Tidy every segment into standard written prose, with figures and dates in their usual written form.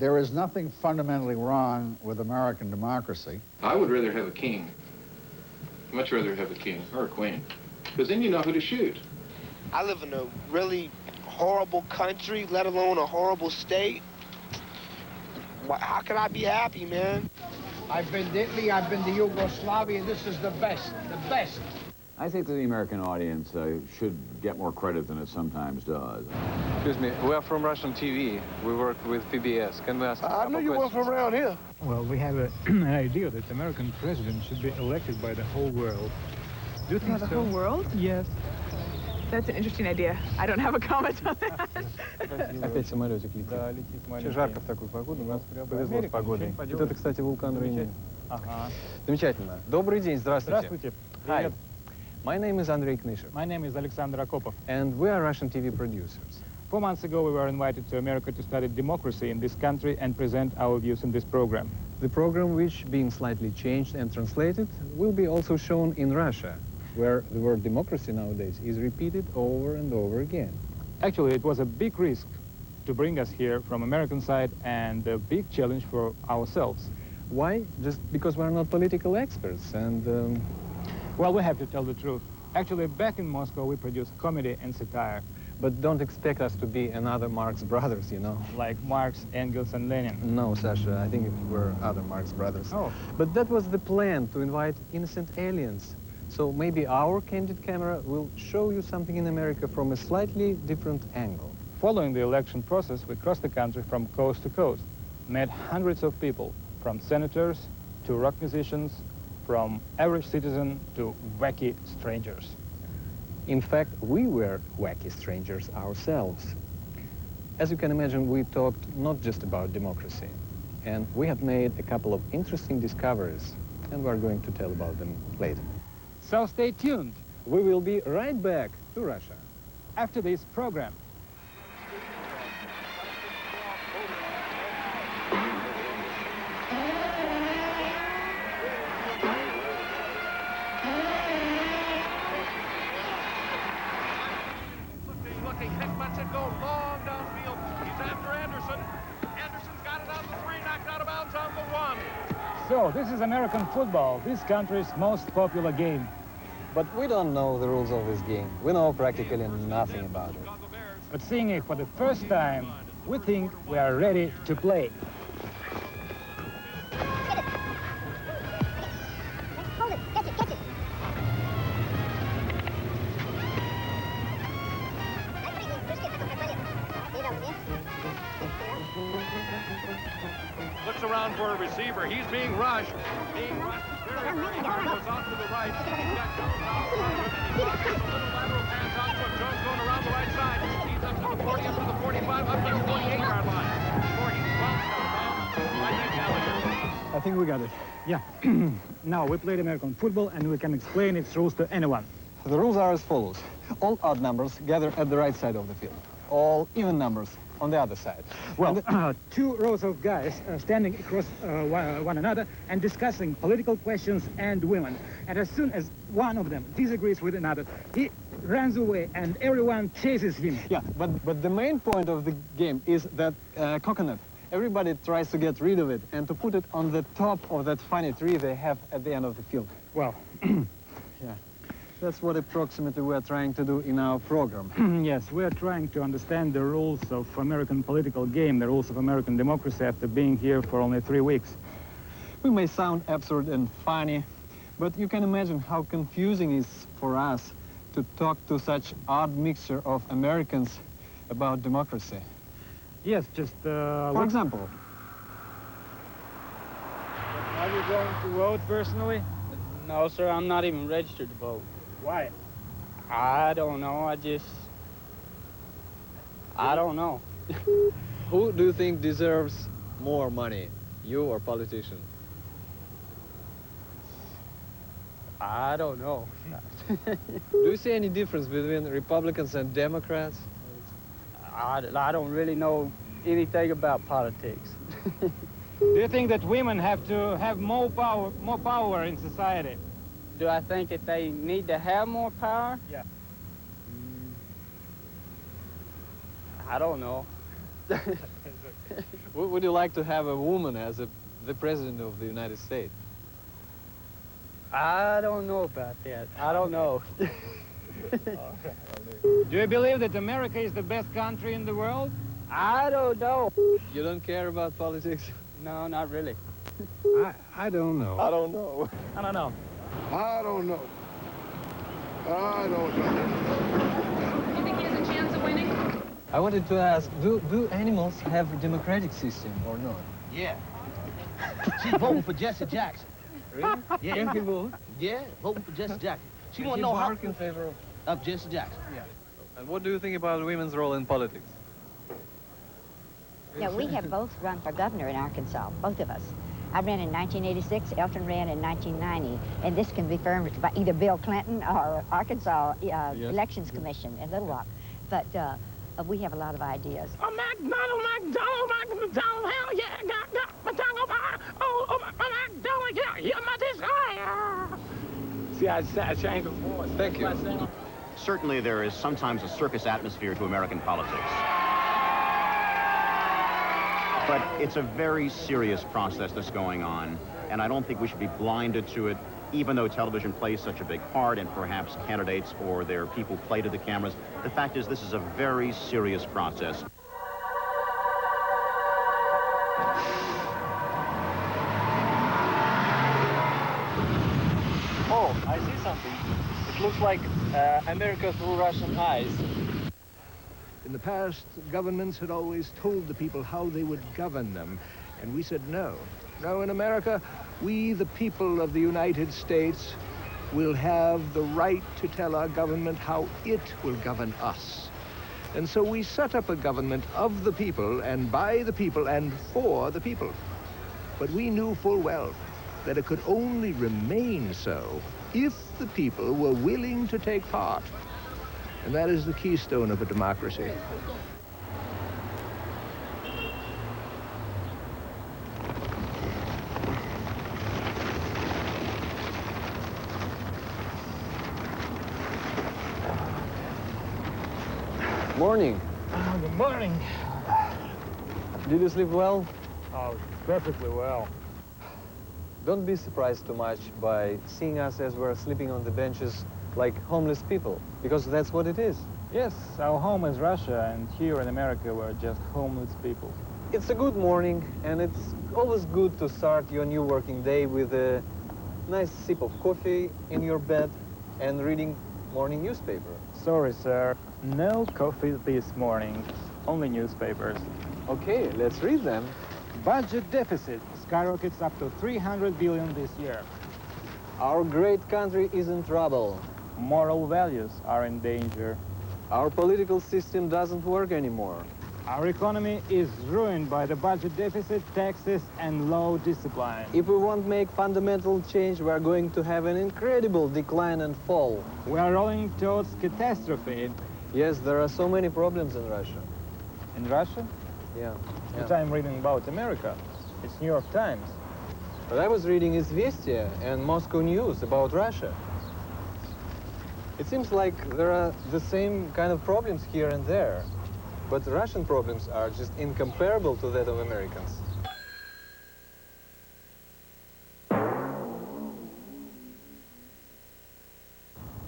There is nothing fundamentally wrong with American democracy. I would rather have a king. Much rather have a king or a queen. Because then you know who to shoot. I live in a really horrible country, let alone a horrible state. How can I be happy, man? I've been to Italy, I've been to Yugoslavia. This is the best, the best. I think that the American audience should get more credit than it sometimes does. Excuse me, we are from Russian TV. We work with PBS. Can we ask I know you were from around here. Well, we have an idea that the American president should be elected by the whole world. Do you think so? The whole world? Yes. That's an interesting idea. I don't have a comment on that. Опять самолетик летит. Да, летит самолетик. Очень жарко в такую погоду. Нас повезло с погодой. Вот это, кстати, вулкан Рейни. Ага. Замечательно. Добрый день, здравствуйте. Здравствуйте. Hi. My name is Andrei Knyshev. My name is Alexander Akopov. And we are Russian TV producers. 4 months ago, we were invited to America to study democracy in this country and present our views in this program. The program, which, being slightly changed and translated, will be also shown in Russia, where the word democracy nowadays is repeated over and over again. Actually, it was a big risk to bring us here from American side and a big challenge for ourselves. Why? Just because we're not political experts and... Well, we have to tell the truth. Actually, back in Moscow, we produce comedy and satire. But don't expect us to be another Marx brothers, you know. Like Marx, Engels, and Lenin. No, Sasha, I think we're other Marx brothers. Oh. But that was the plan, to invite innocent aliens. So maybe our candid camera will show you something in America from a slightly different angle. Following the election process, we crossed the country from coast to coast, met hundreds of people, from senators to rock musicians, from average citizen to wacky strangers. In fact, we were wacky strangers ourselves. As you can imagine, we talked not just about democracy, and we have made a couple of interesting discoveries, and we're going to tell about them later. So stay tuned. We will be right back to Russia after this program. So, this is American football, this country's most popular game. But we don't know the rules of this game. We know practically nothing about it. But seeing it for the first time, we think we are ready to play. Looks around for a receiver. He's being rushed. Being rushed. Goes off to the right. He's got Jones out to the right. He locks a little lateral pass out to him. Jones going around the right side. He's up to the 40, up to the 45, up to the 48-yard line. Before he's bumped by Nick Gallagher. I think we got it. Yeah. Now, we played American football and we can explain its rules to anyone. The rules are as follows. All odd numbers gather at the right side of the field. All even numbers on the other side. Well, two rows of guys standing across one another and discussing political questions and women. And as soon as one of them disagrees with another, he runs away and everyone chases him. Yeah, but the main point of the game is that coconut. Everybody tries to get rid of it and to put it on the top of that funny tree they have at the end of the field. Well, yeah. That's what approximately we are trying to do in our program. Yes, we are trying to understand the rules of American political game, the rules of American democracy after being here for only 3 weeks. We may sound absurd and funny, but you can imagine how confusing it is for us to talk to such odd mixture of Americans about democracy. Yes, just... for example. Are you going to vote personally? No, sir, I'm not even registered to vote. Why? I don't know. I don't know. Who do you think deserves more money, you or politician? I don't know. Do you see any difference between Republicans and Democrats? I don't really know anything about politics. Do you think that women have to have more power in society? Do I think that they need to have more power? Yeah. I don't know. Would you like to have a woman as the president of the United States? I don't know about that. I don't know. Do you believe that America is the best country in the world? I don't know. You don't care about politics? No, not really. I don't know. I don't know. I don't know. I don't know. I don't know. Do you think he has a chance of winning? I wanted to ask, do animals have a democratic system or not? Yeah. She's voting for Jesse Jackson. Really? Yeah. Can you vote? Yeah, voting for Jesse Jackson. She Can want to you know how work in favor of Jesse Jackson. Yeah. And what do you think about women's role in politics? Yeah, we have both run for governor in Arkansas, both of us. I ran in 1986, Elton ran in 1990, and this can be confirmed by either Bill Clinton or Arkansas Yes. Elections Commission in Little Rock. But we have a lot of ideas. Oh, McDonald, hell yeah, got my tongue on fire. Oh, McDonald, yeah, you're my desire. See, I changed the voice. Thank you. Certainly there is sometimes a circus atmosphere to American politics. But it's a very serious process that's going on, and I don't think we should be blinded to it, even though television plays such a big part, and perhaps candidates or their people play to the cameras. The fact is, this is a very serious process. Oh, I see something. It looks like America through Russian eyes. In the past, governments had always told the people how they would govern them, and we said no. No, in America, we, the people of the United States, will have the right to tell our government how it will govern us. And so we set up a government of the people, and by the people, and for the people. But we knew full well that it could only remain so if the people were willing to take part. And that is the keystone of a democracy. Morning. Oh, good morning. Did you sleep well? Oh, perfectly well. Don't be surprised too much by seeing us as we're sleeping on the benches like homeless people, because that's what it is. Yes, our home is Russia, and here in America we're just homeless people. It's a good morning, and it's always good to start your new working day with a nice sip of coffee in your bed and reading morning newspaper. Sorry, sir. No coffee this morning, only newspapers. Okay, let's read them. Budget deficit skyrockets up to 300 billion this year. Our great country is in trouble. Moral values are in danger. Our political system doesn't work anymore. Our economy is ruined by the budget deficit, taxes, and low discipline. If we won't make fundamental change, we're going to have an incredible decline and fall. We are rolling towards catastrophe. Yes, there are so many problems in Russia. In Russia? Yeah. But I'm reading about America. It's New York Times. But I was reading Izvestia and Moscow News about Russia. It seems like there are the same kind of problems here and there. But Russian problems are just incomparable to that of Americans.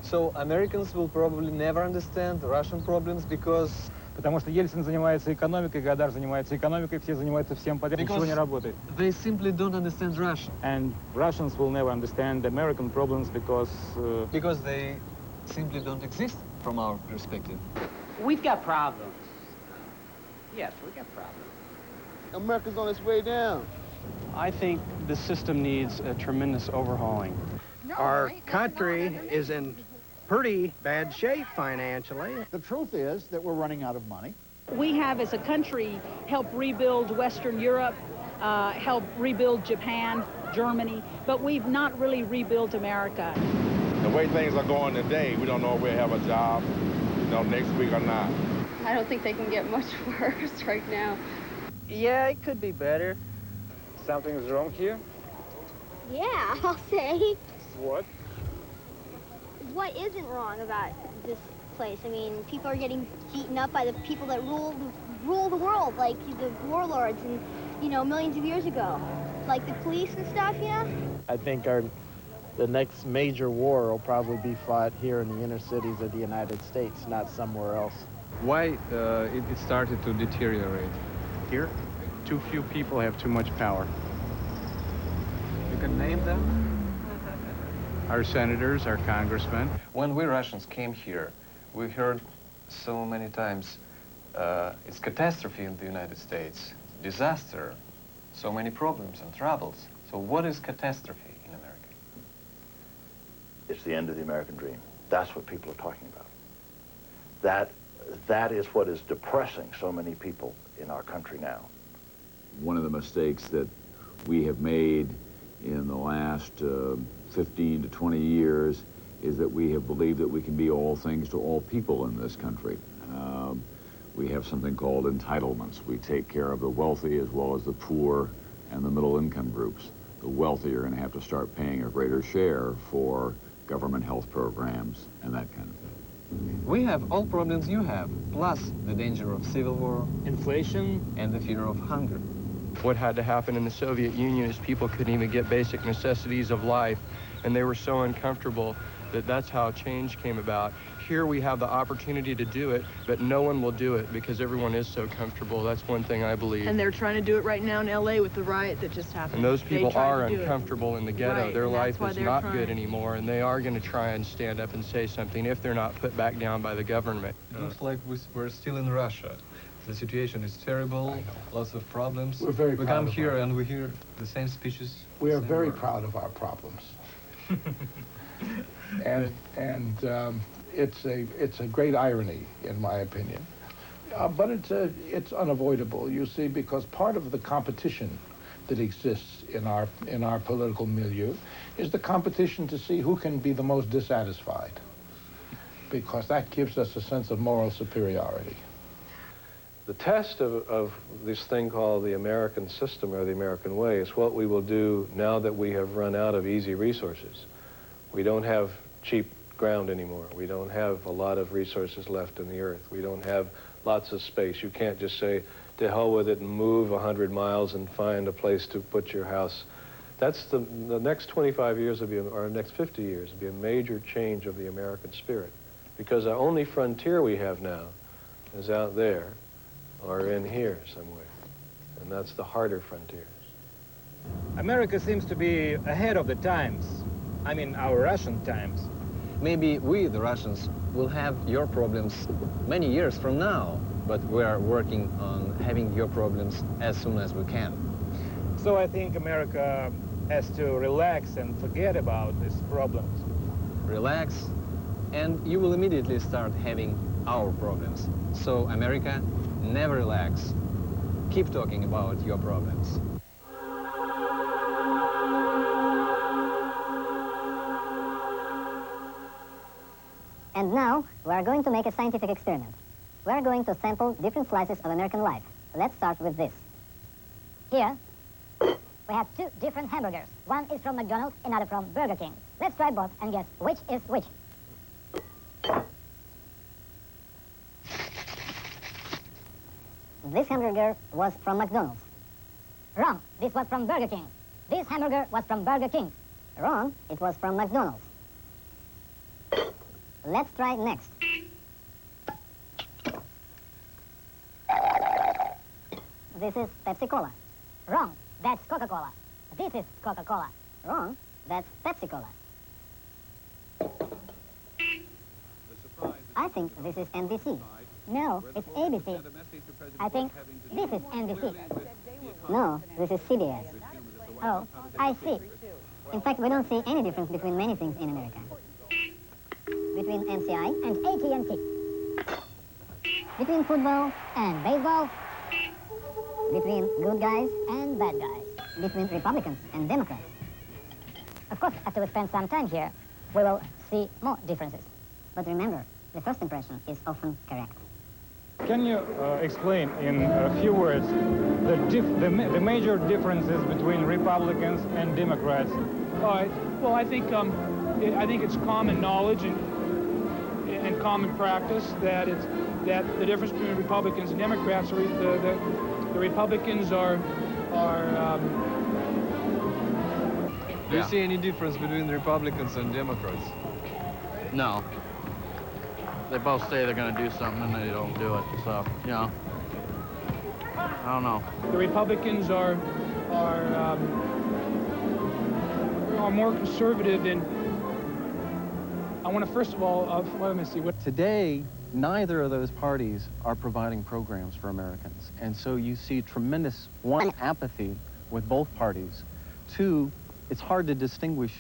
So Americans will probably never understand Russian problems because... Потому что Ельцин занимается экономикой, Гадар занимается экономикой, все занимаются всем подряд, ничего не работает. They simply don't understand Russian. And Russians will never understand American problems because... Because they simply don't exist from our perspective. We've got problems. Yes, we've got problems. America's on its way down. I think the system needs a tremendous overhauling. Our country is in pretty bad shape financially. The truth is that we're running out of money. We have, as a country, helped rebuild Western Europe, helped rebuild Japan, Germany, but we've not really rebuilt America. The way things are going today, we don't know if we'll have a job, next week or not. I don't think they can get much worse right now. Yeah, it could be better. Something's wrong here? Yeah, I'll say. What? What isn't wrong about this place? I mean, people are getting beaten up by the people that rule the world, like the warlords, and you know, millions of years ago. Like the police and stuff, you know? I think the next major war will probably be fought here in the inner cities of the United States, not somewhere else. Why it started to deteriorate? Here, too few people have too much power. You can name them? Our senators, our congressmen. When we Russians came here, we heard so many times it's catastrophe in the United States, disaster, so many problems and troubles. So what is catastrophe in America? It's the end of the American dream. That's what people are talking about. That is what is depressing so many people in our country now. One of the mistakes that we have made in the last 15 to 20 years is that we have believed that we can be all things to all people in this country. We have something called entitlements. We take care of the wealthy as well as the poor and the middle income groups. The wealthy are going to have to start paying a greater share for government health programs and that kind of thing. We have all problems you have, plus the danger of civil war, inflation, and the fear of hunger. What had to happen in the Soviet Union is people couldn't even get basic necessities of life, and they were so uncomfortable that that's how change came about. Here we have the opportunity to do it, but no one will do it because everyone is so comfortable. That's one thing I believe. And they're trying to do it right now in LA with the riot that just happened. And those people are to do uncomfortable in the ghetto. Right, Their and life that's why is they're not trying. good anymore, and they are going to try and stand up and say something if they're not put back down by the government. It looks like we're still in Russia. The situation is terrible, lots of problems. We're very We proud come of here and we hear the same speeches. We are same very words. proud of our problems. and it's a great irony, in my opinion. But it's unavoidable, you see, because part of the competition that exists in our political milieu is the competition to see who can be the most dissatisfied, because that gives us a sense of moral superiority. The test of this thing called the American system or the American way is what we will do now that we have run out of easy resources. We don't have cheap ground anymore. We don't have a lot of resources left in the earth. We don't have lots of space. You can't just say, to hell with it and move 100 miles and find a place to put your house. That's the next 25 years will be, or next 50 years will be a major change of the American spirit. Because the only frontier we have now is out there or in here somewhere. And that's the harder frontiers. America seems to be ahead of the times. I mean, our Russian times. Maybe we, the Russians, will have your problems many years from now, but we are working on having your problems as soon as we can. So I think America has to relax and forget about these problems. Relax, and you will immediately start having our problems. So, America, never relax. Keep talking about your problems. And now, we are going to make a scientific experiment. We are going to sample different slices of American life. Let's start with this. Here, we have two different hamburgers. One is from McDonald's, another from Burger King. Let's try both and guess which is which. This hamburger was from McDonald's. Wrong. This was from Burger King. This hamburger was from Burger King. Wrong. It was from McDonald's. Let's try next. This is Pepsi-Cola. Wrong. That's Coca-Cola. This is Coca-Cola. Wrong. That's Pepsi-Cola. I think this is NBC. No, it's ABC. I think this is NBC. No, this is CBS. Oh, I see. In fact, we don't see any difference between many things in America. Between MCI and AT&T. Between football and baseball. Between good guys and bad guys. Between Republicans and Democrats. Of course, after we spend some time here, we will see more differences. But remember, the first impression is often correct. Can you explain in a few words the major differences between Republicans and Democrats? All right. Well, I think it's common knowledge and common practice that the difference between Republicans and Democrats are the Republicans are Do you see any difference between Republicans and Democrats? No. They both say they're going to do something and they don't do it. So, you know, I don't know. The Republicans are more conservative, and I want to first of all, let me see. Today, neither of those parties are providing programs for Americans. And so you see tremendous, one, apathy with both parties. Two, it's hard to distinguish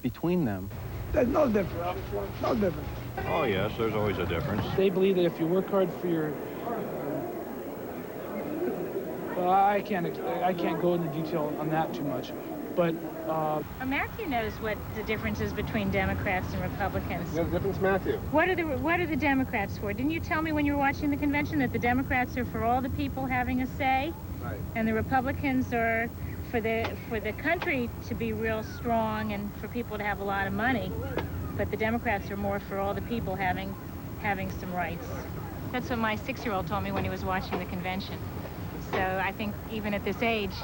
between them. There's no difference. No difference. Oh, yes, there's always a difference. They believe that if you work hard for your... Well, I can't go into detail on that too much, but... Matthew knows what the difference is between Democrats and Republicans. What's the difference, Matthew? What are the Democrats for? Didn't you tell me when you were watching the convention that the Democrats are for all the people having a say? Right. And the Republicans are for the country to be real strong and for people to have a lot of money. But the Democrats are more for all the people having some rights. That's what my 6-year-old told me when he was watching the convention. So I think even at this age,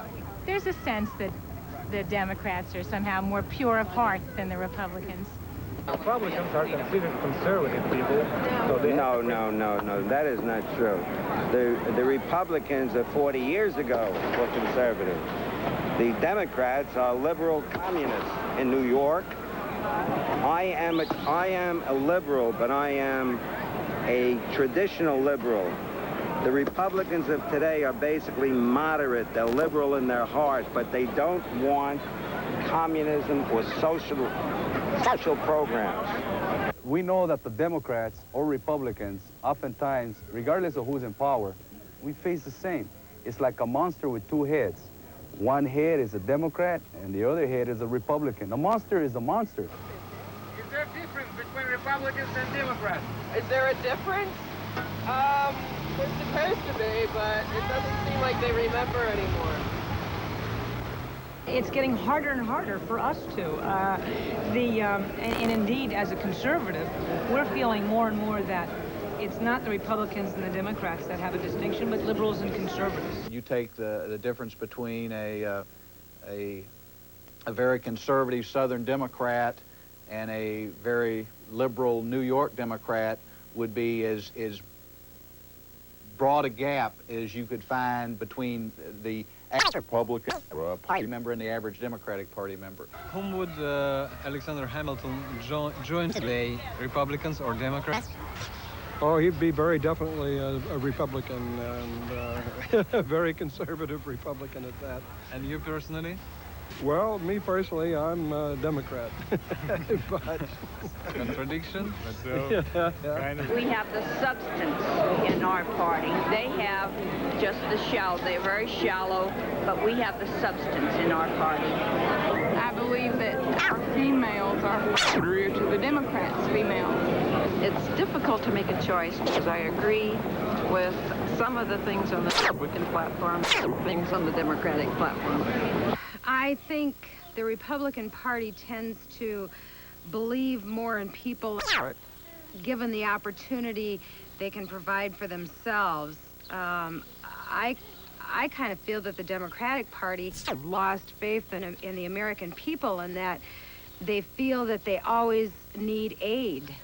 there's a sense that the Democrats are somehow more pure of heart than the Republicans. Republicans are considered conservative people. So No, that is not true. The Republicans of 40 years ago were conservative. The Democrats are liberal communists in New York. I am a liberal, but I am a traditional liberal. The Republicans of today are basically moderate. They're liberal in their heart, but they don't want communism or social programs. We know that the Democrats or Republicans, oftentimes, regardless of who's in power, we face the same. It's like a monster with two heads. One head is a Democrat, and the other head is a Republican. A monster is a monster. Is there a difference between Republicans and Democrats? Is there a difference? There's supposed to be, but it doesn't seem like they remember anymore. It's getting harder and harder for us to. And indeed, as a conservative, we're feeling more and more that it's not the Republicans and the Democrats that have a distinction, but liberals and conservatives. You take the difference between a very conservative Southern Democrat and a very liberal New York Democrat would be as broad a gap as you could find between the average Republican Party member and the average Democratic Party member. Whom would Alexander Hamilton join today, Republicans or Democrats? Oh, he'd be very definitely a Republican, and a very conservative Republican at that. And you personally? Well, me personally, I'm a Democrat. But contradiction? We have the substance in our party. They have just the shell. They're very shallow, but we have the substance in our party. I believe that our females are superior to the Democrats' females. It's difficult to make a choice because I agree with some of the things on the Republican platform, things on the Democratic platform. I think the Republican Party tends to believe more in people. Given the opportunity they can provide for themselves. I kind of feel that the Democratic Party lost faith in the American people and that they feel that they always need aid.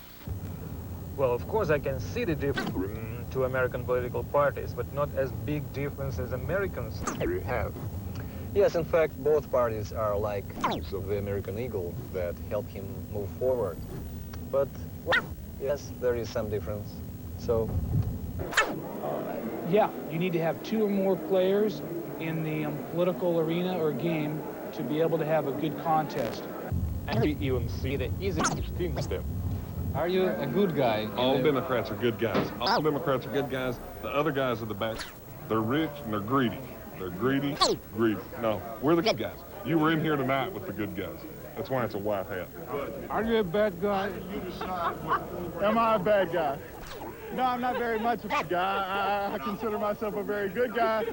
Well, of course, I can see the difference to American political parties, but not as big difference as Americans have. Yes, in fact, both parties are like of the American eagle that help him move forward. But, well, yes, there is some difference. So, yeah, you need to have 2 or more players in the political arena or game to be able to have a good contest. And we even see the easy things them. Are you a good guy? All Democrats are good guys. All Democrats are good guys. The other guys are the bad. They're rich and they're greedy. They're greedy. No, we're the good guys. You were in here tonight with the good guys. That's why it's a white hat. Are you a bad guy? You decide. Am I a bad guy? No, I'm not very much of a guy. I consider myself a very good guy.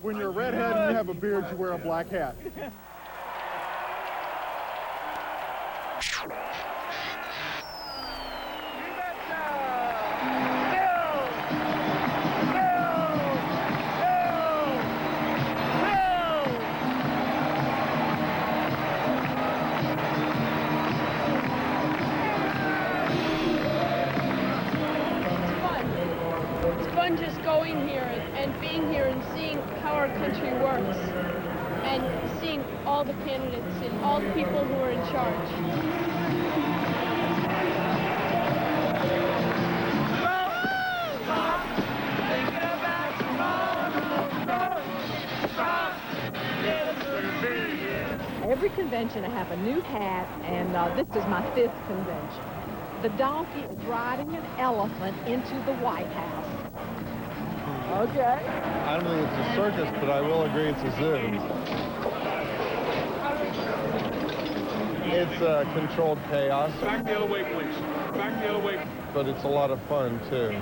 When you're a redhead and you have a beard, you wear a black hat. country works and seeing all the candidates and all the people who are in charge. Every convention I have a new hat, and this is my 5th convention. The donkey is riding an elephant into the White House. Okay. I don't think it's a circus, but I will agree it's a zoo. It's controlled chaos. Back the other way, please. Back the other way. But it's a lot of fun, too.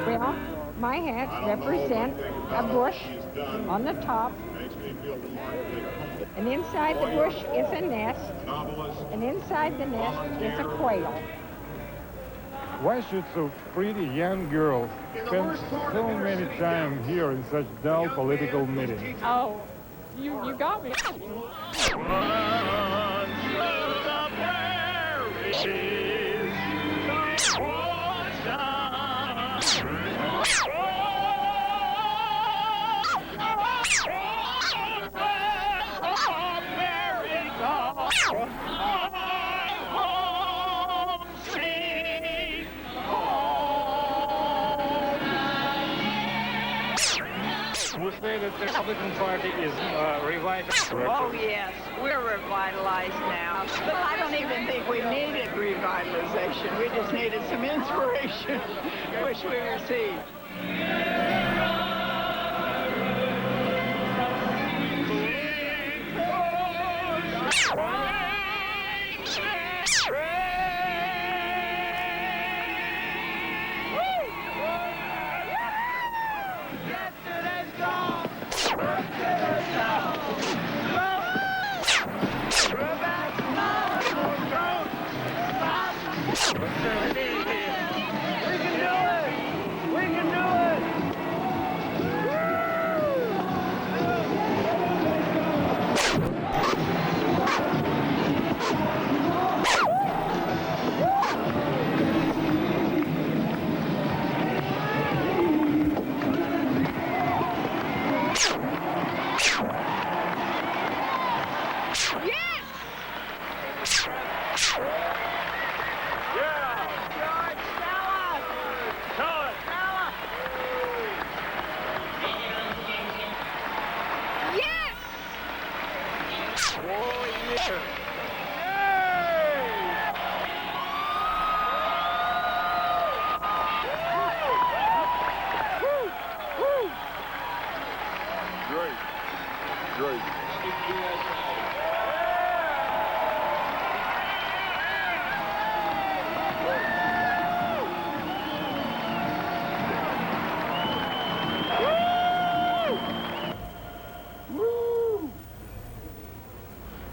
Well, my hats represent a bush on the top, and inside the bush is a nest, and inside the nest is a quail. Why should so pretty young girls spend so many time here in such dull political meetings? Oh, you got me. We say that the Republican Party is revitalized. Oh, yes, we're revitalized now. But I don't even think we needed revitalization. We just needed some inspiration, which we received.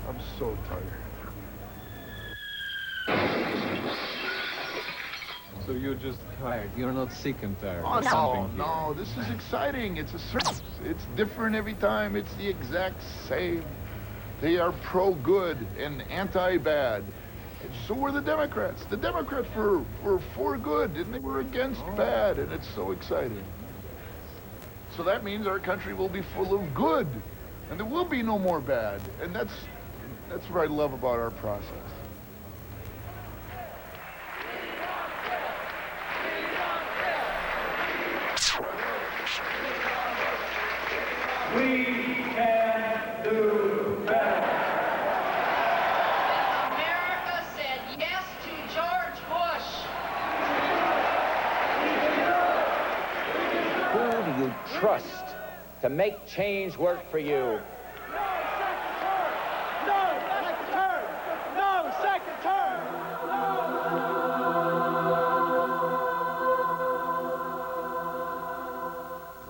I'm so tired. So you're just tired. You're not sick and tired. Oh, There's something here. no, this is exciting. It's a circus. It's different every time. It's the exact same. They are pro-good and anti-bad. So were the Democrats. The Democrats were for good, and they were against bad, and it's so exciting. So that means our country will be full of good, and there will be no more bad. And that's what I love about our process. We can do better. America said yes to George Bush. Who do you trust to make change work for you?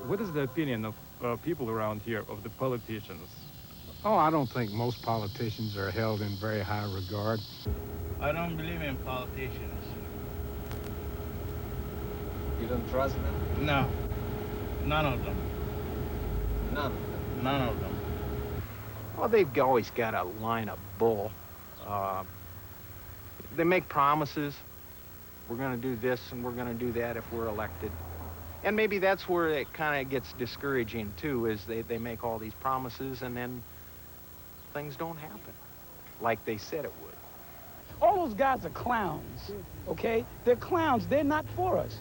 What is the opinion of people around here, of the politicians? Oh, I don't think most politicians are held in very high regard. I don't believe in politicians. You don't trust them? No. None of them. None? None of them. Well, they've always got a line of bull. They make promises. We're going to do this and we're going to do that if we're elected. And maybe that's where it kind of gets discouraging, too, is they make all these promises and then things don't happen like they said it would. All those guys are clowns, okay? They're clowns. They're not for us.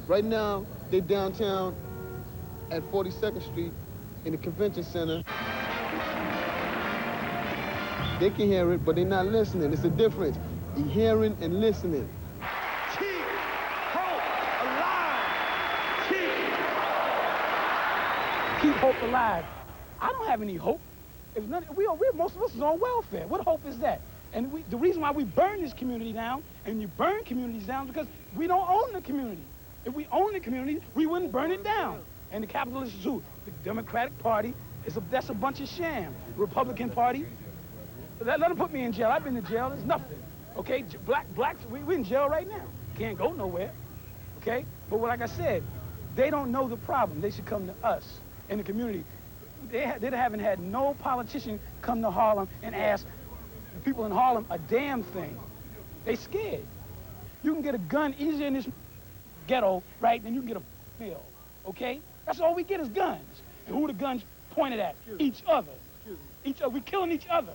Right now, they're downtown at 42nd Street in the convention center. They can hear it, but they're not listening. It's a difference. You're hearing and listening. Keep hope alive. Keep hope alive. I don't have any hope. If none, most of us is on welfare. What hope is that? And the reason why we burn this community down, and you burn communities down, because we don't own the community. If we own the community, we wouldn't burn it down. And the capitalists too. The Democratic Party, that's a bunch of sham. Republican Party, let them put me in jail. I've been in jail, it's nothing. Okay, blacks, we're in jail right now. Can't go nowhere, okay? But like I said, they don't know the problem. They should come to us in the community. They haven't had no politician come to Harlem and ask the people in Harlem a damn thing. They scared. You can get a gun easier in this ghetto, right, than you can get a meal, okay? That's all we get is guns. And who the guns pointed at? Each other. We're killing each other.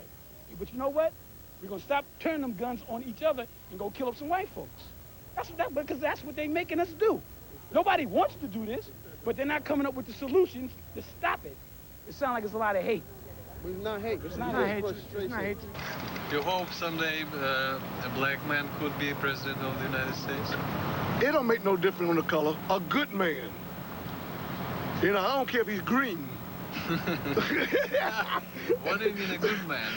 But you know what? We're gonna stop turning them guns on each other and go kill up some white folks. Because that's what they're making us do. Nobody wants to do this, but they're not coming up with the solutions to stop it. It sounds like it's a lot of hate. But it's not hate. It's not hate. It's not hate. You hope someday a black man could be president of the United States? It don't make no difference on the color. A good man. You know, I don't care if he's green. What do you mean a good man?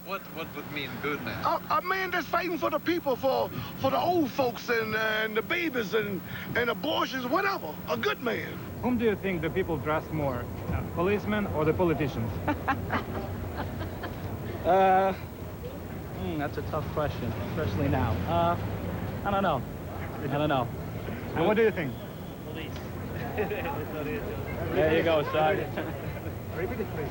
What would mean good man? A man that's fighting for the people, for the old folks and the babies and abortions, whatever. A good man. Whom do you think the people trust more, policemen or the politicians? That's a tough question, especially now. I don't know. And what do you think? Police. There you go, son. Repeat it, please.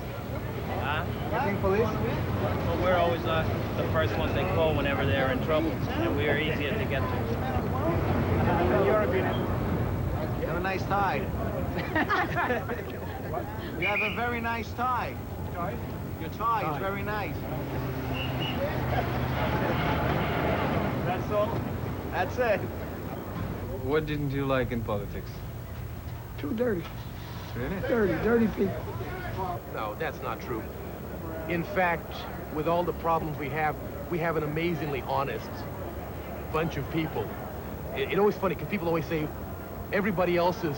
You think police? Well, we're always the first ones they call whenever they're in trouble, and we are easier to get to. In your opinion? You have a nice tie. You have a very nice tie. Your tie is very nice. That's all? That's it. What didn't you like in politics? Too dirty. Really? Dirty people. No, that's not true. In fact, with all the problems we have an amazingly honest bunch of people. It's always funny, because people always say, everybody else's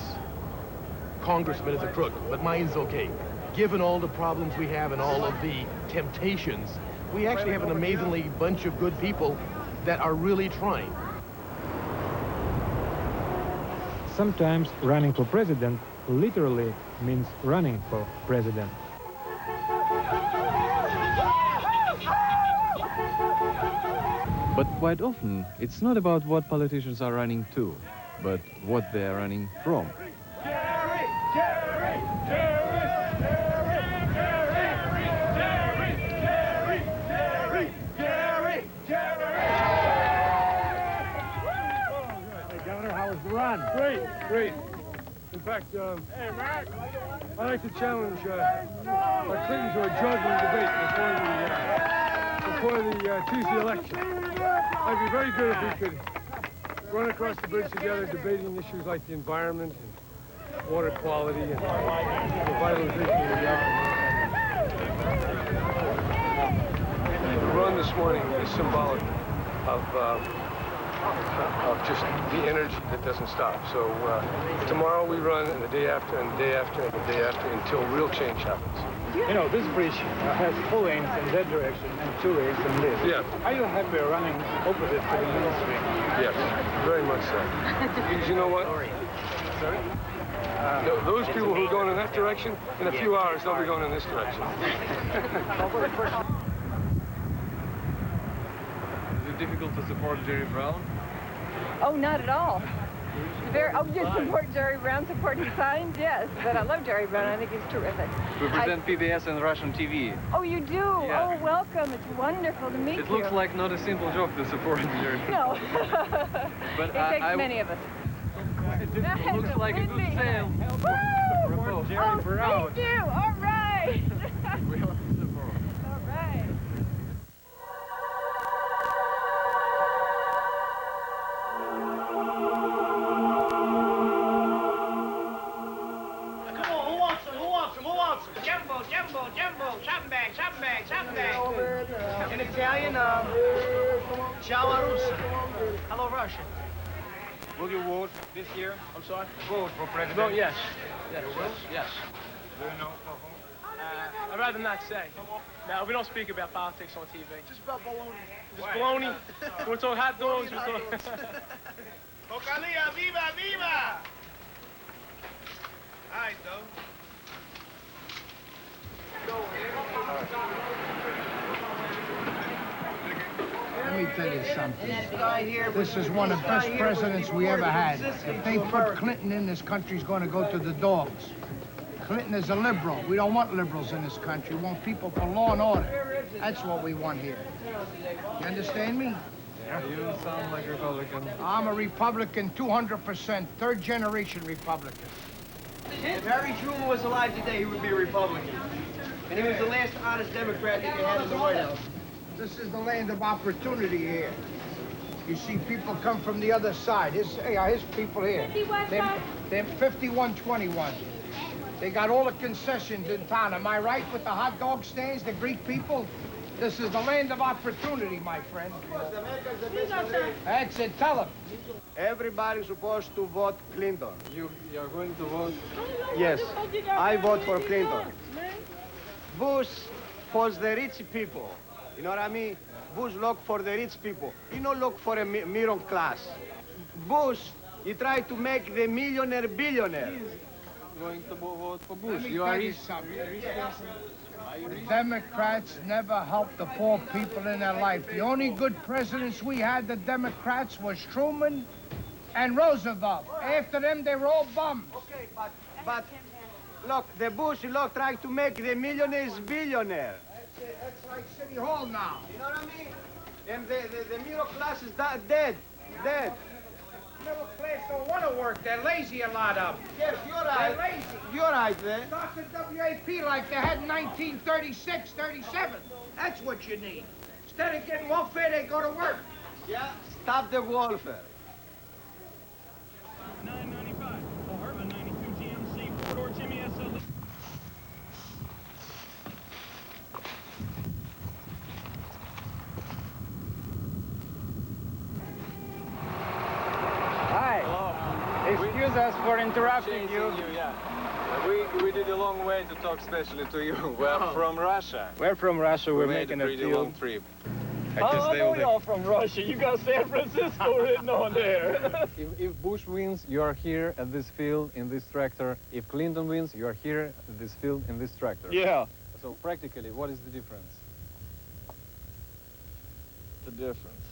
congressman is a crook, but mine's okay. Given all the problems we have and all of the temptations, we actually have an amazingly bunch of good people that are really trying. Sometimes running for president literally means running for president. But quite often, it's not about what politicians are running to, but what they are running from. Run. Great. In fact, hey, Mark, I'd like to challenge Clinton to a juggling debate before the Tuesday election. It'd be very good if we could run across the bridge together, debating issues like the environment and water quality and revitalization of the yard. The run this morning is symbolic of just the energy that doesn't stop. So tomorrow we run, and the day after, and the day after, and the day after, until real change happens. You know, this bridge has 4 lanes in that direction and 2 lanes in this. Yeah. Are you happy running opposite to the mainstream? Yes, very much so. Because you know what? Sorry? Those people who are going in that direction, in a few hours, they'll be going in this direction. Is it difficult to support Jerry Brown? Oh, not at all. You support Jerry Brown, support his signs, yes. But I love Jerry Brown. I think he's terrific. We present PBS and Russian TV. Oh, you do? Yeah. Oh, welcome. It's wonderful to meet you. It looks like not a simple job to support Jerry Brown. No. But it takes many of us. It looks like a good sale. Woo! Jerry Brown. Thank you. All right. We want to support. All right. Shopping bag. In Italian, ciao Russia. Hello, Russia. Will you vote this year? I'm sorry? Vote for president? No, yes. Yes. You will? Yes. Do you know? I'd rather not say. No, we don't speak about politics on TV. Just about baloney. Just baloney. We're talking hot dogs. We're talking... Ocalia, viva, viva! All right, though. Let me tell you something. This is one of the best presidents we ever had. If they put Clinton in, this country's going to go to the dogs. Clinton is a liberal. We don't want liberals in this country. We want people for law and order. That's what we want here. You understand me? Yeah, you sound like a Republican. I'm a Republican 200%, third-generation Republican. If Harry Truman was alive today, he would be a Republican. And he was the last honest Democrat that you had in the White House. This is the land of opportunity here. You see people come from the other side. His people here. They're 5121. They got all the concessions in town. Am I right with the hot dog stands, the Greek people? This is the land of opportunity, my friend. That's it. Tell them. Everybody's supposed to vote Clinton. You're going to vote? Yes, I vote for Clinton. Bush for the rich people. You know what I mean? Bush look for the rich people. He don't look for a middle class. Bush, he tried to make the millionaire billionaire. Going to vote for Bush. Let me tell you something. The Democrats never helped the poor people in their life. The only good presidents we had, the Democrats, was Truman and Roosevelt. After them, they were all bums. Okay, but look, the Bush, look, trying to make the millionaires billionaire. That's like City Hall now. You know what I mean? And the middle class is dead. Middle class don't want to work. They're lazy, a lot of them. Yes, you're right. They're lazy. You're right, man. Start the WAP like they had in 1936, 37. That's what you need. Instead of getting welfare, they go to work. Yeah, stop the welfare. 995. Paul Herman, 92 GMC, four-door Jimmy SL. Excuse us for interrupting you. We did a long way to talk especially to you. We're from Russia. We're from Russia. We're made making a pretty long trip. I know y'all from Russia. You got San Francisco written on there. If Bush wins, you are here at this field in this tractor. If Clinton wins, you are here at this field in this tractor. Yeah. So practically, what is the difference? The difference?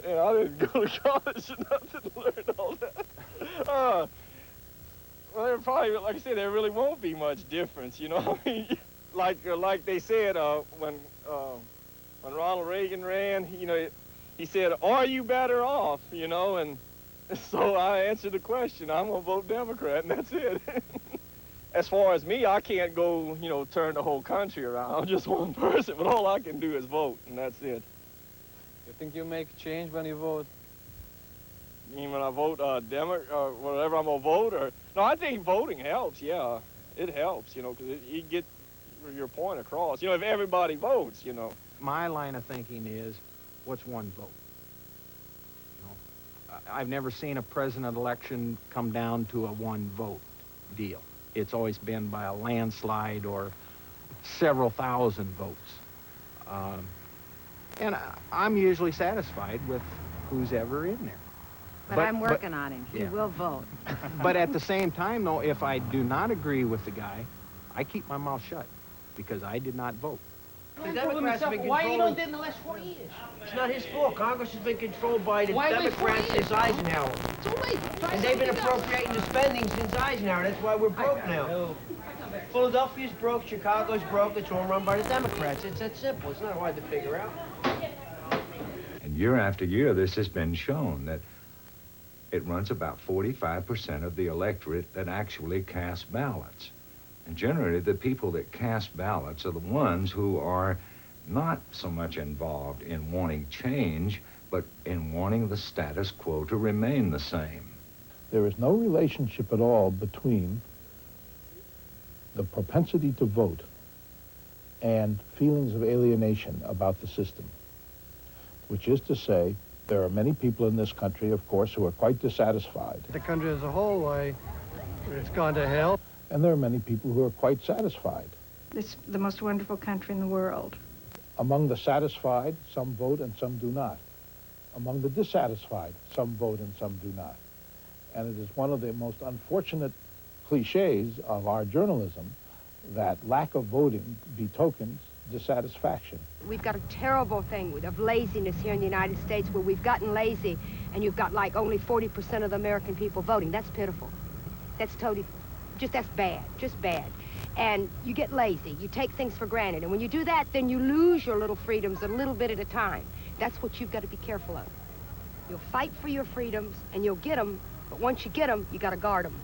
Man, I didn't go to college enough to learn all that. Well, there probably, like I said, there really won't be much difference, you know. I mean, like they said when Ronald Reagan ran, you know, he said, "Are you better off?" You know, and so I answered the question. I'm gonna vote Democrat, and that's it. As far as me, I can't go, you know, turn the whole country around. I'm just one person, but all I can do is vote, and that's it. You think you make change when you vote? You mean when I vote whatever I'm gonna vote, or no? I think voting helps. Yeah, it helps. You know, because you get your point across. You know, if everybody votes, you know. My line of thinking is, what's one vote? You know, I've never seen a president election come down to a one vote deal. It's always been by a landslide or several thousand votes. And I'm usually satisfied with who's ever in there. But I'm working on him. He yeah. will vote. But at the same time, though, if I do not agree with the guy, I keep my mouth shut because I did not vote. The Democrats have been Why you don't controlling... did in the last 40 years? It's not his fault. Congress has been controlled by the Why wait Democrats 40 years? since Eisenhower. Too late. Try And they've been something else. appropriating the spending since Eisenhower. That's why we're broke now. Philadelphia's broke, Chicago's broke. It's all run by the Democrats. It's that simple. It's not hard to figure out. And year after year, this has been shown that it runs about 45% of the electorate that actually cast ballots. And generally, the people that cast ballots are the ones who are not so much involved in wanting change, but in wanting the status quo to remain the same. There is no relationship at all between the propensity to vote and feelings of alienation about the system, which is to say, there are many people in this country, of course, who are quite dissatisfied. The country as a whole, it's gone to hell. And there are many people who are quite satisfied. It's the most wonderful country in the world. Among the satisfied, some vote and some do not. Among the dissatisfied, some vote and some do not. And it is one of the most unfortunate cliches of our journalism that lack of voting betokens dissatisfaction. We've got a terrible thing of laziness here in the United States where we've gotten lazy and you've got like only 40% of the American people voting. That's pitiful. That's totally, that's bad, just bad. And you get lazy, you take things for granted. And when you do that, then you lose your little freedoms a little bit at a time. That's what you've got to be careful of. You'll fight for your freedoms and you'll get them, but once you get them, you got to guard them.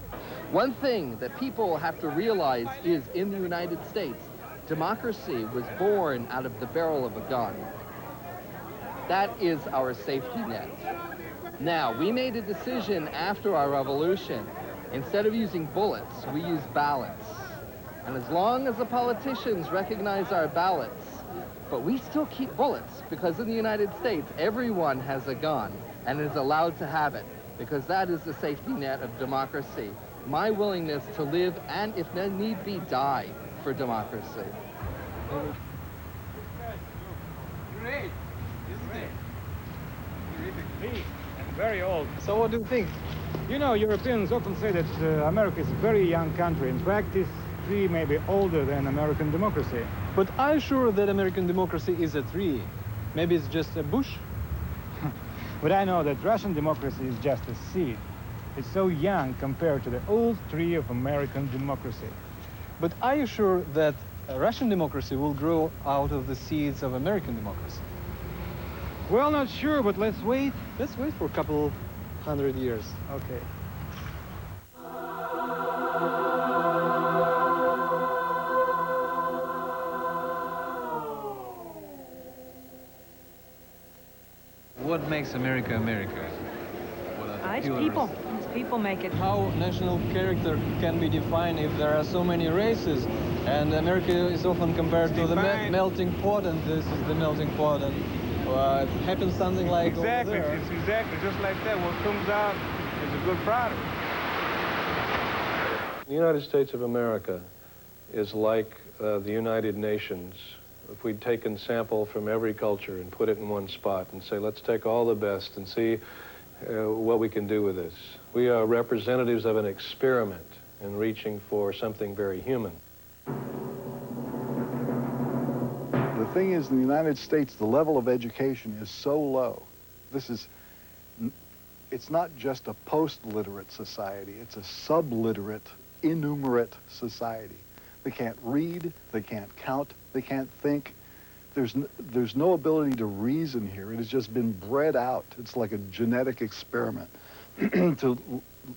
One thing that people have to realize is in the United States, democracy was born out of the barrel of a gun. That is our safety net. Now, we made a decision after our revolution. Instead of using bullets, we use ballots. And as long as the politicians recognize our ballots, but we still keep bullets, because in the United States, everyone has a gun and is allowed to have it, because that is the safety net of democracy. My willingness to live and, if need be, die for democracy. Great, isn't it? Terrific. And very old. So what do you think? You know, Europeans often say that America is a very young country. In fact, it's maybe older than American democracy. But I'm sure that American democracy is a tree. Maybe it's just a bush. But I know that Russian democracy is just a seed. It's so young compared to the old tree of American democracy. But are you sure that Russian democracy will grow out of the seeds of American democracy? Well, not sure, but let's wait. Let's wait for a couple hundred years. Okay. What makes America America? It's people. It's people make it. How national character can be defined if there are so many races? And America is often compared to the melting pot, and this is the melting pot, and it happens something like exactly. Over there. It's exactly just like that. What comes out is a good product. The United States of America is like the United Nations. If we'd taken sample from every culture and put it in one spot and say, let's take all the best and see what we can do with this. We are representatives of an experiment in reaching for something very human. The thing is, in the United States, the level of education is so low. It's not just a post-literate society, it's a subliterate, innumerate society. They can't read, they can't count, they can't think. There's no ability to reason here. It has just been bred out. It's like a genetic experiment to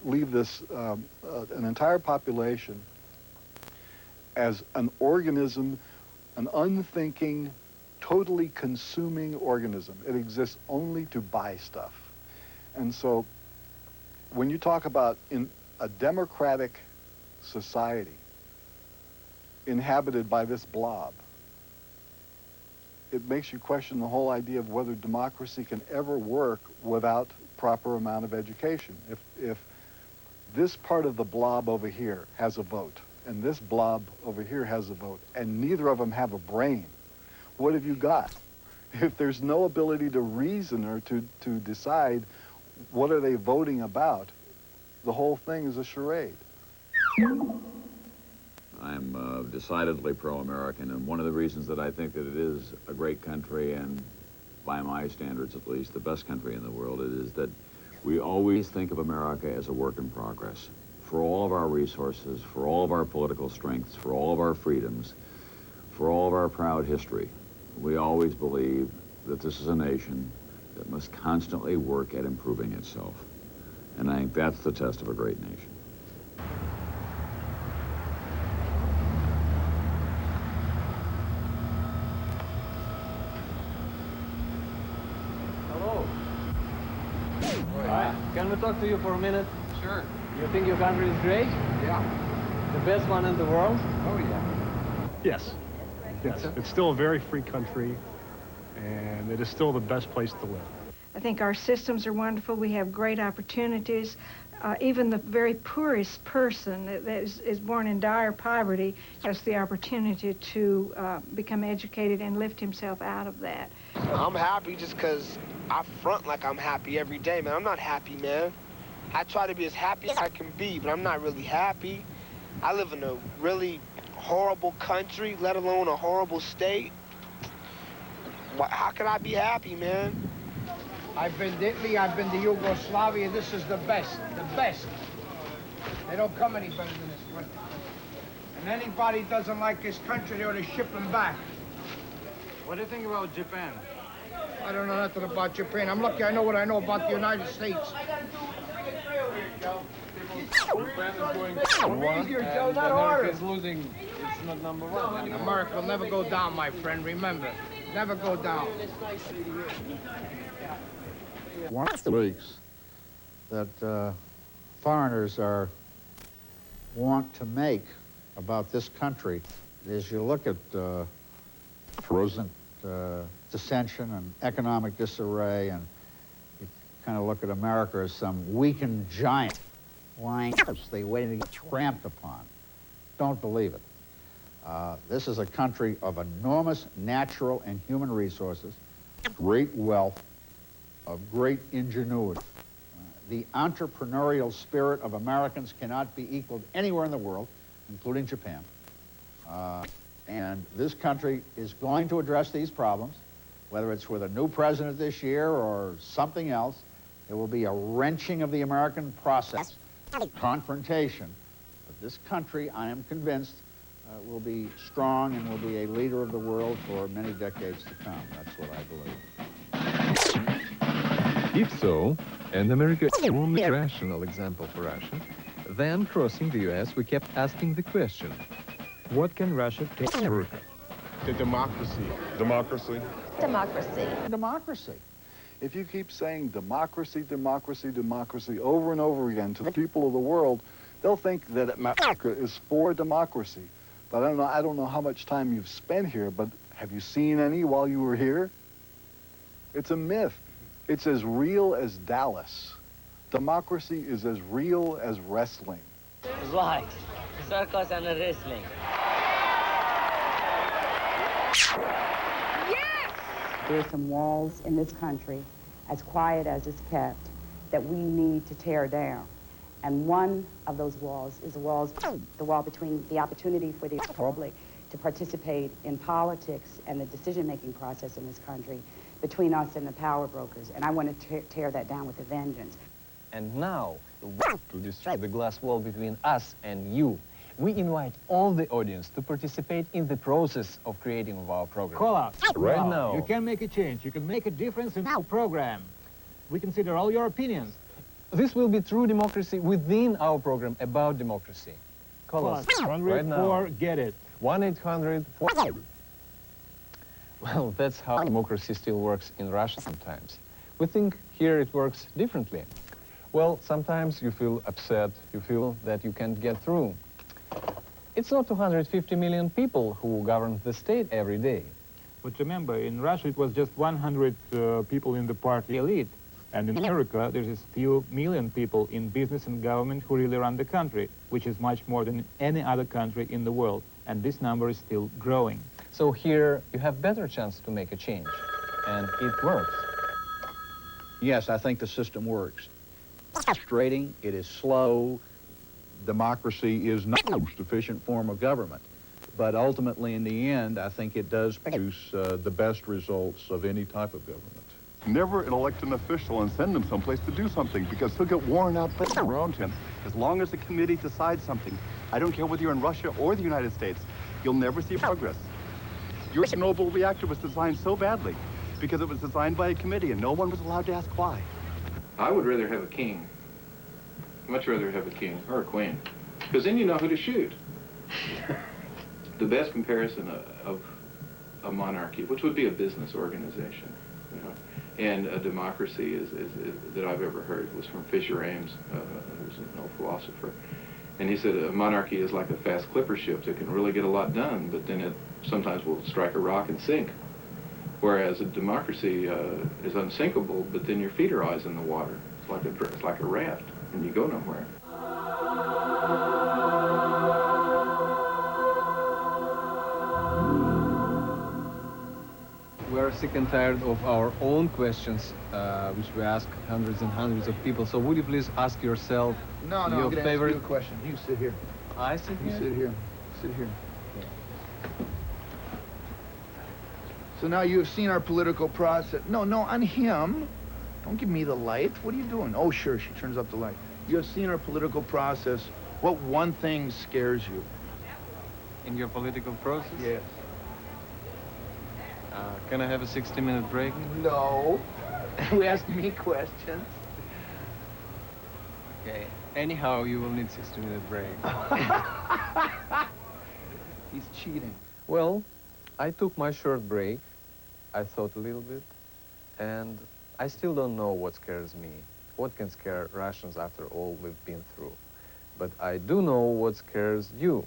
leave this, an entire population as an organism, an unthinking, totally consuming organism. It exists only to buy stuff. And so when you talk about in a democratic society inhabited by this blob, it makes you question the whole idea of whether democracy can ever work without proper amount of education. If this part of the blob over here has a vote, and this blob over here has a vote, and neither of them have a brain, what have you got? If there's no ability to reason or to decide what are they voting about? The whole thing is a charade. I'm decidedly pro-American, and one of the reasons that I think that it is a great country, and by my standards at least, the best country in the world, is that we always think of America as a work in progress. For all of our resources, for all of our political strengths, for all of our freedoms, for all of our proud history, we always believe that this is a nation that must constantly work at improving itself. And I think that's the test of a great nation. Hello. Can we talk to you for a minute? Sure. You think your country is great? Yeah. The best one in the world? Oh, yeah. Yes. Yes. It's still a very free country, and it is still the best place to live. I think our systems are wonderful. We have great opportunities. Even the very poorest person that is born in dire poverty has the opportunity to become educated and lift himself out of that. I'm happy just because I front like I'm happy every day, man. I'm not happy, man. I try to be as happy as I can be, but I'm not really happy. I live in a really horrible country, let alone a horrible state. How could I be happy, man? I've been to Italy, I've been to Yugoslavia. This is the best, the best. They don't come any better than this country. And anybody doesn't like this country, they ought to ship them back. What do you think about Japan? I don't know nothing about Japan. I'm lucky I know what I know about the United States. Japan is going Easier, Joe, and not America harder. is losing. It's not number one anymore. America will never go down, my friend. Remember, never go down. One of the leaks that foreigners want to make about this country is you look at frozen dissension and economic disarray, and you kind of look at America as some weakened giant lying they waiting to get tramped upon. Don't believe it. This is a country of enormous natural and human resources, great wealth, of great ingenuity. The entrepreneurial spirit of Americans cannot be equaled anywhere in the world, including Japan. And this country is going to address these problems, whether it's with a new president this year or something else. There will be a wrenching of the American process, confrontation. But this country, I am convinced, will be strong and will be a leader of the world for many decades to come. That's what I believe. If so, and America is the only rational example for Russia, then crossing the US, we kept asking the question, what can Russia take from America? The democracy. Democracy. Democracy. Democracy. If you keep saying democracy, democracy, democracy over and over again to the people of the world, they'll think that America is for democracy. But I don't know how much time you've spent here, but have you seen any while you were here? It's a myth. It's as real as Dallas. Democracy is as real as wrestling. Right. Circus and wrestling. Yes! There are some walls in this country, as quiet as it's kept, that we need to tear down. And one of those walls is the wall between the opportunity for the public to participate in politics and the decision-making process in this country between us and the power brokers. And I want to tear that down with a vengeance. And now, to destroy the glass wall between us and you, we invite all the audience to participate in the process of creating our program. Call out. Right now. You can make a change. You can make a difference in our program. We consider all your opinions. This will be true democracy within our program about democracy. Call us right now. Get it. 1-800-4. Well, that's how democracy still works in Russia sometimes. We think here it works differently. Well, sometimes you feel upset, you feel that you can't get through. It's not 250 million people who govern the state every day. But remember, in Russia it was just 100 people in the party elite. And in America, there's a few million people in business and government who really run the country, which is much more than any other country in the world. And this number is still growing. So here you have better chance to make a change. And it works. Yes, I think the system works. It's frustrating, it is slow. Democracy is not the most efficient form of government. But ultimately, in the end, I think it does produce the best results of any type of government. Never elect an official and send him someplace to do something, because he'll get worn out around him. As long as the committee decides something, I don't care whether you're in Russia or the United States, you'll never see progress. Your Chernobyl reactor was designed so badly because it was designed by a committee and no one was allowed to ask why. I would rather have a king. Much rather have a king or a queen, because then you know who to shoot. The best comparison of a monarchy, which would be a business organization, you know, and a democracy is that I've ever heard was from Fisher Ames, who's an old philosopher. And he said a monarchy is like a fast clipper ship that can really get a lot done, but then it sometimes will strike a rock and sink. Whereas a democracy is unsinkable, but then your feet are always in the water. It's like a raft, and you go nowhere. We're sick and tired of our own questions, which we ask hundreds and hundreds of people. So would you please ask yourself No, your I'm gonna favorite... ask you a question. You sit here. I sit You here? sit here. Sit here. So now you have seen our political process. No, on him. Don't give me the light. What are you doing? Oh, sure, she turns up the light. You have seen our political process. What one thing scares you? In your political process? Yes. Can I have a 60-minute break? No. We asked me questions. Okay. Anyhow, you will need 60-minute break. He's cheating. Well, I took my short break. I thought a little bit. And I still don't know what scares me. What can scare Russians after all we've been through. But I do know what scares you.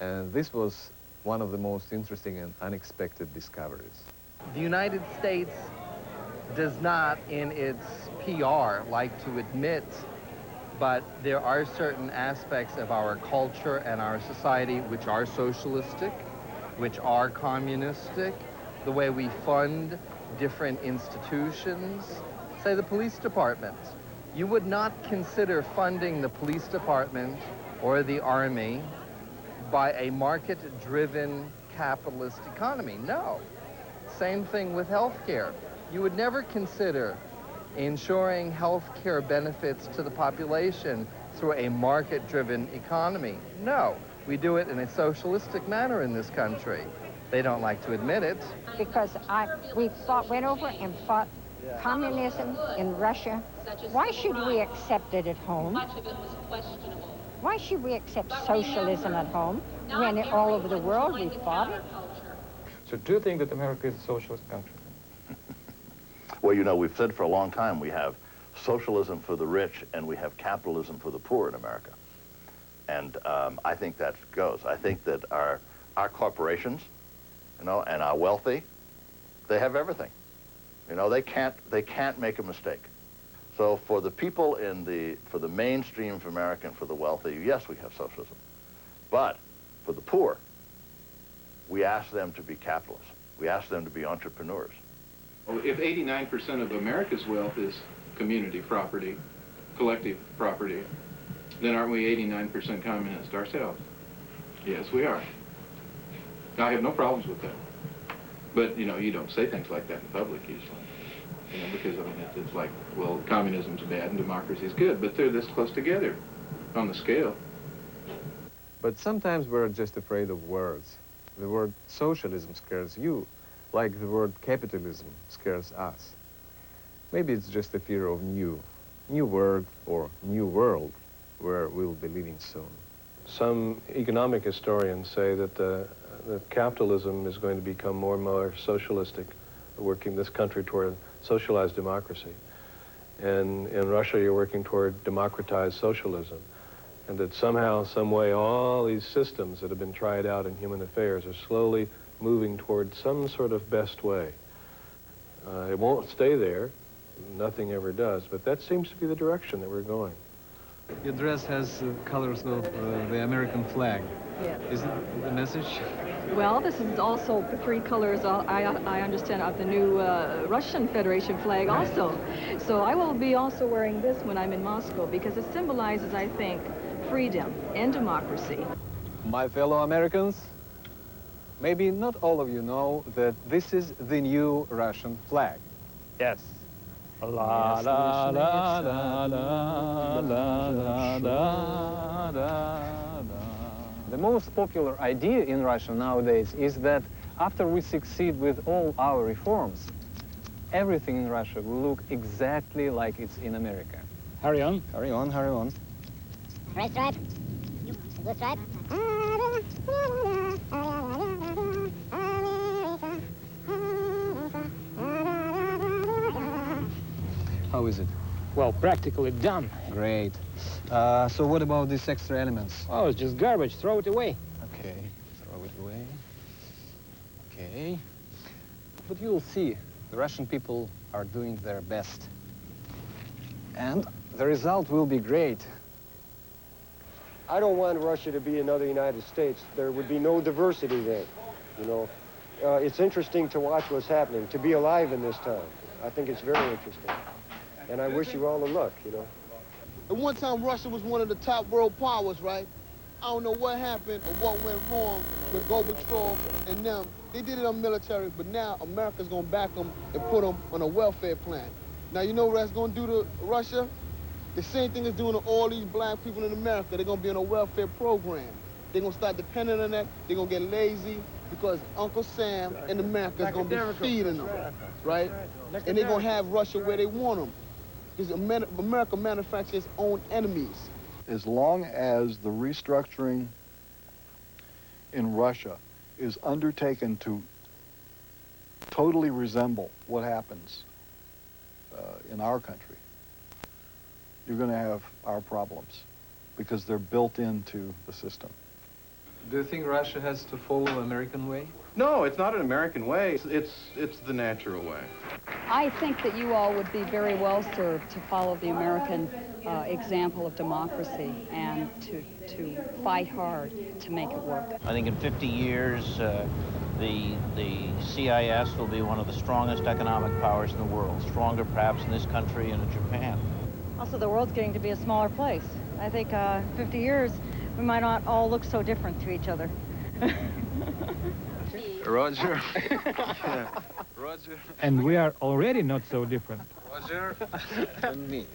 And this was one of the most interesting and unexpected discoveries. The United States does not, in its PR, like to admit, but there are certain aspects of our culture and our society which are socialistic, which are communistic, the way we fund different institutions. Say the police department. You would not consider funding the police department or the army by a market-driven capitalist economy. No. Same thing with healthcare. You would never consider ensuring healthcare benefits to the population through a market-driven economy. No. We do it in a socialistic manner in this country. They don't like to admit it. Because we went over and fought communism in Russia. Why should we accept it at home? Much of it was questionable. Why should we accept socialism at home when all over the world we fought it? So do you think that America is a socialist country? Well, you know, we've said for a long time we have socialism for the rich and we have capitalism for the poor in America. And I think that goes. I think that our corporations, you know, and our wealthy, they have everything. You know, they can't make a mistake. So for the people for the mainstream of America and for the wealthy, yes, we have socialism. But for the poor, we ask them to be capitalists. We ask them to be entrepreneurs. Well, if 89% of America's wealth is community property, collective property, then aren't we 89% communist ourselves? Yes, we are. I have no problems with that. But, you know, you don't say things like that in public usually. You know, because I mean, it's like, well, communism's bad and democracy's good, but they're this close together on the scale. But sometimes we're just afraid of words. The word socialism scares you, like the word capitalism scares us. Maybe it's just a fear of new word or new world where we'll be living soon. Some economic historians say that that capitalism is going to become more and more socialistic, working this country toward socialized democracy. And in Russia, you're working toward democratized socialism. And that somehow, some way, all these systems that have been tried out in human affairs are slowly moving toward some sort of best way. It won't stay there. Nothing ever does. But that seems to be the direction that we're going. Your dress has colors of the American flag. Yes. Is it the message? Well, this is also the three colors, I understand, of the new Russian Federation flag also. So I will be also wearing this when I'm in Moscow because it symbolizes, I think, freedom and democracy. My fellow Americans, maybe not all of you know that this is the new Russian flag. Yes. La la la la la la la la. The most popular idea in Russia nowadays is that after we succeed with all our reforms, everything in Russia will look exactly like it's in America. Hurry on. Hurry on, hurry on. Right stripe. Good stripe. How is it? Well, practically done. Great. So what about these extra elements? Oh, it's just garbage. Throw it away. Okay, throw it away. Okay. But you'll see, the Russian people are doing their best. And the result will be great. I don't want Russia to be another United States. There would be no diversity then, you know. It's interesting to watch what's happening, to be alive in this time. I think it's very interesting. And I wish you all the luck, you know. At one time, Russia was one of the top world powers, right? I don't know what happened or what went wrong with Gorbachev and them. They did it on military, but now America's gonna back them and put them on a welfare plan. Now, you know what that's gonna do to Russia? The same thing is doing to all these black people in America. They're gonna be on a welfare program. They're gonna start depending on that. They're gonna get lazy because Uncle Sam in America is gonna be feeding them, right? And they're gonna have Russia where they want them. Because America manufactures its own enemies. As long as the restructuring in Russia is undertaken to totally resemble what happens in our country, you're going to have our problems because they're built into the system. Do you think Russia has to follow American way? No, it's not an American way. It's the natural way. I think that you all would be very well served to follow the American example of democracy and to fight hard to make it work. I think in 50 years, the CIS will be one of the strongest economic powers in the world, stronger perhaps in this country and in Japan. Also, the world's getting to be a smaller place. I think 50 years, we might not all look so different to each other. Roger. Yeah. Roger. And we are already not so different. Roger and me.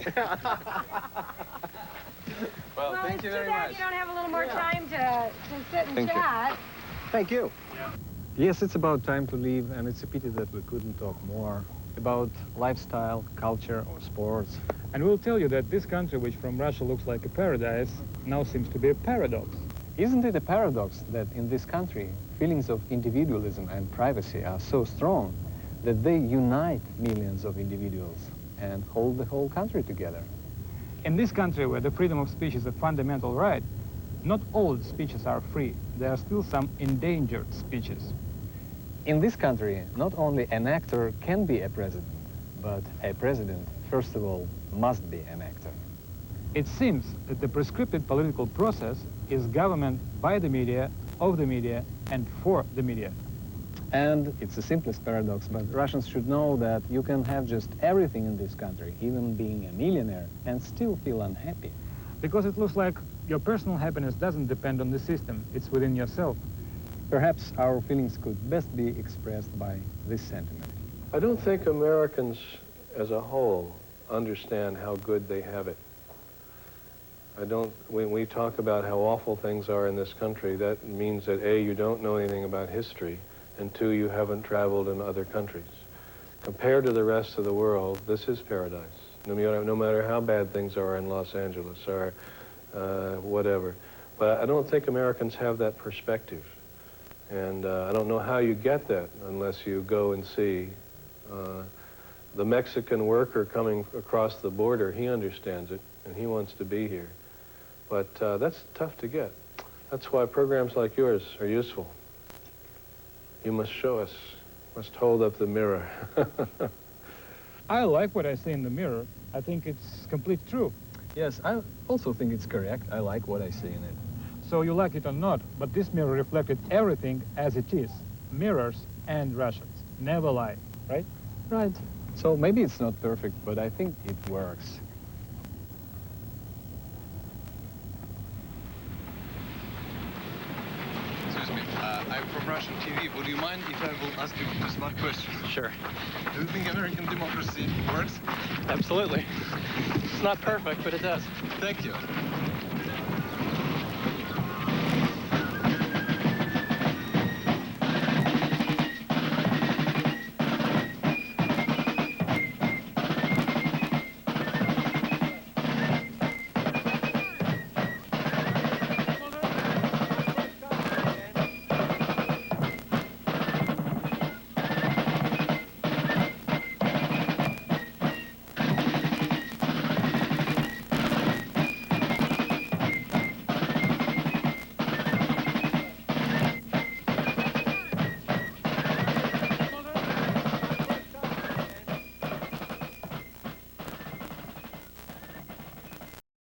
Well, thank you very much. You don't have a little more time to sit and chat. Thank you. Yes, it's about time to leave, and it's a pity that we couldn't talk more about lifestyle, culture, or sports. And we'll tell you that this country, which from Russia looks like a paradise, now seems to be a paradox. Isn't it a paradox that in this country, feelings of individualism and privacy are so strong that they unite millions of individuals and hold the whole country together? In this country where the freedom of speech is a fundamental right, not all speeches are free. There are still some endangered speeches. In this country, not only an actor can be a president, but a president, first of all, must be an actor. It seems that the prescripted political process is government by the media, of the media, and for the media. And it's the simplest paradox, but Russians should know that you can have just everything in this country, even being a millionaire, and still feel unhappy. Because it looks like your personal happiness doesn't depend on the system, it's within yourself. Perhaps our feelings could best be expressed by this sentiment. I don't think Americans as a whole understand how good they have it. When we talk about how awful things are in this country, that means that A, you don't know anything about history, and 2, you haven't traveled in other countries. Compared to the rest of the world, this is paradise. No matter how bad things are in Los Angeles or whatever. But I don't think Americans have that perspective. And I don't know how you get that unless you go and see. The Mexican worker coming across the border, he understands it, and he wants to be here. But that's tough to get. That's why programs like yours are useful. You must show us, must hold up the mirror. I like what I see in the mirror. I think it's complete true. Yes, I also think it's correct. I like what I see in it. So you like it or not, but this mirror reflected everything as it is. Mirrors and Russians never lie, right? Right. So maybe it's not perfect, but I think it works. Excuse me, I'm from Russian TV. Would you mind if I will ask you a smart question? Sure. Do you think American democracy works? Absolutely. It's not perfect, but it does. Thank you.